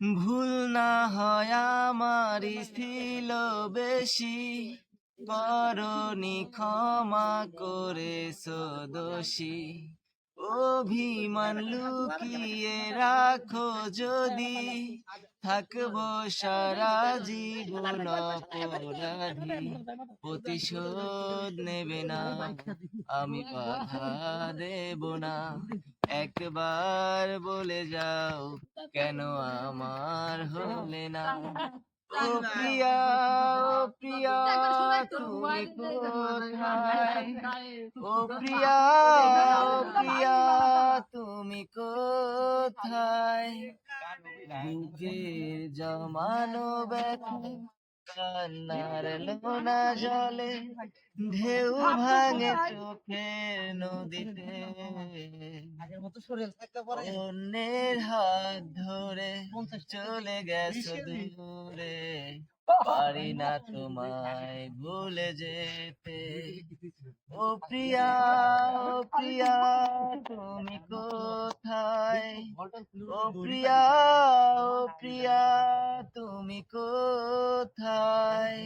ভুল না হয় আমারই ছিল বেশি, করনি ক্ষমা করেছো দোষী। অভিমান লুকিয়ে রাখো যদি, থাকবো সারা জীবন অপরাধী। প্রতিশোধ নেবে না, আমি বাধা দেব না। একবার বলে যাও, কেন আমার হলে না? ও প্রিয়া, ও প্রিয়া, তুমি কোথায়? ও প্রিয়া, ও প্রিয়া, তুমি কোথায়? বুকের জমানো ব্যথা কান্নার লোনা জলে, ঢেউ ভাঙে চোখের নদীতে। অন্যের হাত ধরে চলে গেছো দূরে, পারি না তোমায় ভুলে যেতে। ও প্রিয়া, ও প্রিয়া, তুমি কোথায়? ও প্রিয়া, ও প্রিয়া, তুমি কোথায়?